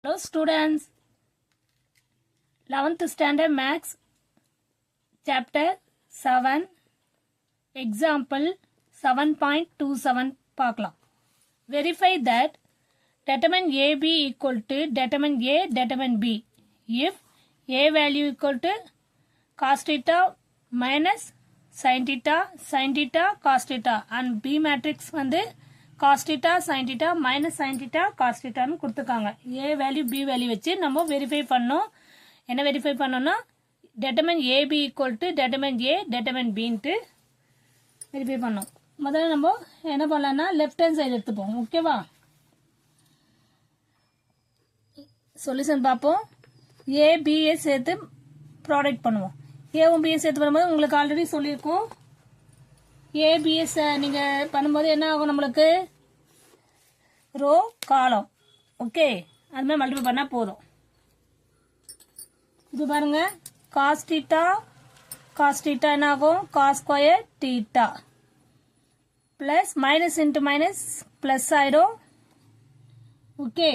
Hello students, 11th standard maths chapter 7 example 7.27 பார்க்கலாம். Verify that determine AB equal to determine A determine B if A value equal to cos theta minus sin theta cos theta and B matrix வந்து cos theta sin theta minus sin theta cos theta னு கொடுத்துருக்காங்க. A value B value வச்சு நம்ம verify பண்ணோம். என்ன verify பண்ணோம்னா determine AB equal to determine A determine B ன்ட்டு verify பண்ணோம். முதல்ல நம்ம என்ன பண்ணலாம்னா லெஃப்ட் ஹேண்ட் சைடு எடுத்துப்போம். ஓகேவா? சொல்யூஷன் பார்ப்போம். A B சேர்த்து ப்ராடக்ட் பண்ணுவோம். ஏவும் B சேர்த்து பண்ணும்போது உங்களுக்கு ஆல்ரெடி சொல்லியிருக்கோம். ஏபிஎஸ் நீங்கள் பண்ணும்போது என்ன ஆகும், நம்மளுக்கு ரோ காலம். ஓகே, அது மாதிரி மல்டிபிள் பண்ணால் போதும். இது பாருங்க, காஸ் டீட்டா என்ன ஆகும், cos square theta plus minus into minus plus ஆயிடும். Okay,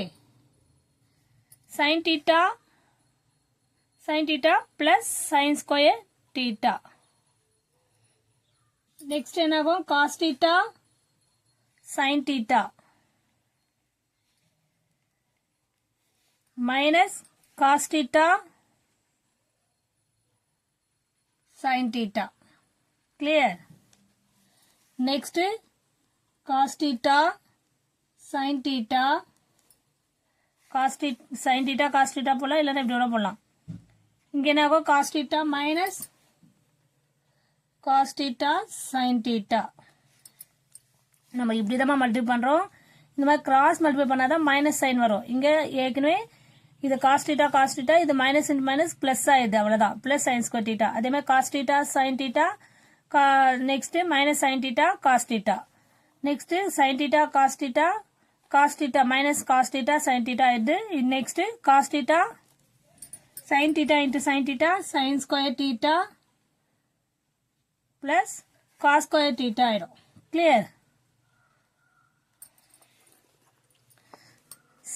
sin theta plus sin square theta. Next என்ன ஆகும், cos theta sin theta minus cos theta sin theta. Clear? Next cos theta sin theta sin theta cos theta போடலாம், இல்லைன்னா இப்படி வேணா போடலாம். இங்கே என்ன ஆகும், cos theta minus cos theta sin theta. நம்ம இப்படி தான் மல்டிபிள் பண்றோம். இந்த மாதிரி கிராஸ் மல்டிபிள் பண்ணாதான் மைனஸ் சைன் வரும். இங்க ஏற்கனவே இது cos theta இது மைனஸ் இன்டு மைனஸ் பிளஸ் ஆயிடுது, அவ்வளவுதான். Plus sin square theta. அதே மாதிரி cos theta sin theta next minus sin theta cos theta. Next sin theta cos theta minus cos theta sin theta ஆயிடுது. Next cos theta sin theta into sin theta sin square theta plus cos square theta ஆயிடும். clear?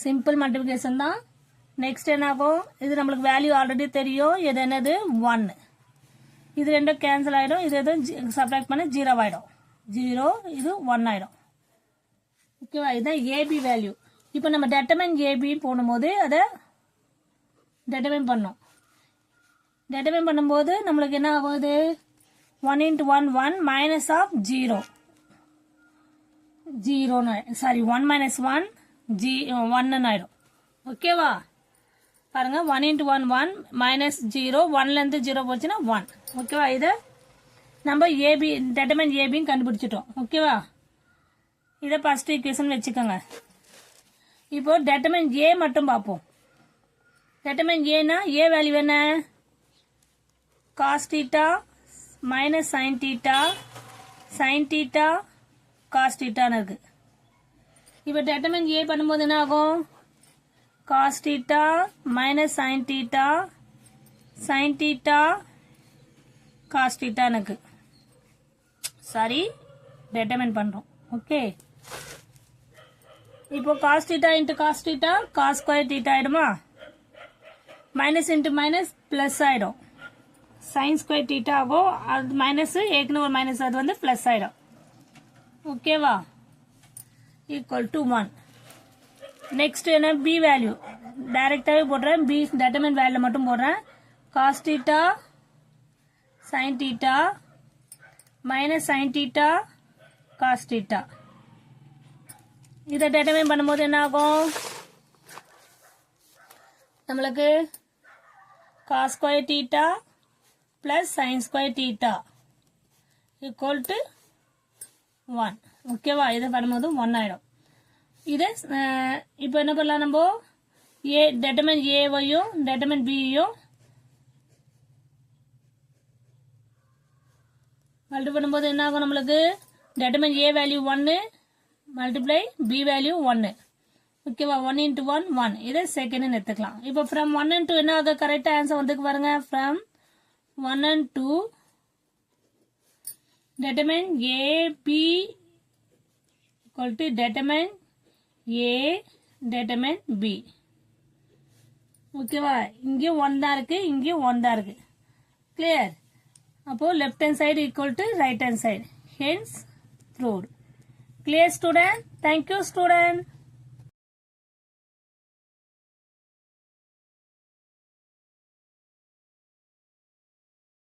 simple multiplication தான். next என்ன ஆகும், இது நம்மளுக்கு value already தெரியும். இது என்னது 1. இது ரெண்டும் கேன்சல் ஆயிடும். இது எதுவும் சப்ராக்ட் பண்ண 0 ஆயிடும். 0 இது 1 ஆயிடும். ஓகேவா? இதுதான் ஏபி வேல்யூ. இப்போ நம்ம determine ஏபி போடும்போது அதை determine பண்ணோம். determine பண்ணும்போது நம்மளுக்கு என்ன ஆகுது, 1 into 1 1 minus of 0 sorry 1 minus 1 1 ஆயிடும். ஓகேவா? பாருங்க, 1 into 1 1 minus 0 1ல இருந்து 0 போச்சுன்னா 1. ஓகேவா? இதை நம்ம ஏபி determine ஏபின்னு கண்டுபிடிச்சிட்டோம். ஓகேவா? இதை ஃபர்ஸ்ட் ஈக்குவேஷன் வச்சுக்கோங்க. இப்போ determine ஏ மட்டும் பார்ப்போம். determine ஏனா ஏ வேல்யூ என்ன, cos theta minus sin theta cos டீட்டான்னு இருக்கு. இப்போ determine ஏ பண்ணும்போது என்ன ஆகும், cos theta minus sin theta cos டீட்டான்னு இருக்கு. சாரி, determine பண்றோம். ஓகே, இப்போ cos theta into cos theta cos square theta ஆயிடுமா, மைனஸ் இன்ட்டு மைனஸ் பிளஸ் ஆயிடும். சைன் ஸ்கொயர் டீட்டா ஆகும். அது மைனஸ், ஏற்கனவே ஒரு மைனஸ், அது வந்து பிளஸ் ஆயிடும். ஓகேவா? Equal to 1. நெக்ஸ்ட் என்ன, பி வேல்யூ டைரக்டாவே போடுறேன். பி determine வேல்யூ மட்டும் போடுறேன். Cos theta sin theta minus sin theta cos theta. இதை determine பண்ணும்போது என்ன ஆகும், நம்மளுக்கு cos square theta plus sin square theta equal to 1. ஓகேவா? இதை பண்ணும்போது 1 ஆயிடும். இதை இப்போ என்ன பண்ணலாம், நம்ம ஏ determine ஏவையும் determine பியையும் மல்டிபிள் பண்ணும்போது என்ன ஆகும், நம்மளுக்கு determine A value 1 multiply B value 1. ஓகேவா? 1 into 1 1. இதை செகண்ட் எடுத்துக்கலாம். இப்போ ஃப்ரம் 1 and 2 என்ன ஆகுது, கரெக்டா ஆன்சர் வந்து பாருங்க. From 1 and 2 determine AB equal to determine A determine B. ஓகேவா, இங்கேயும் 1 தான் இருக்கு, இங்கேயும் 1 தான் இருக்கு. கிளியர். அப்போ left hand side equal to right hand side, hence proved. Clear student? Thank you student.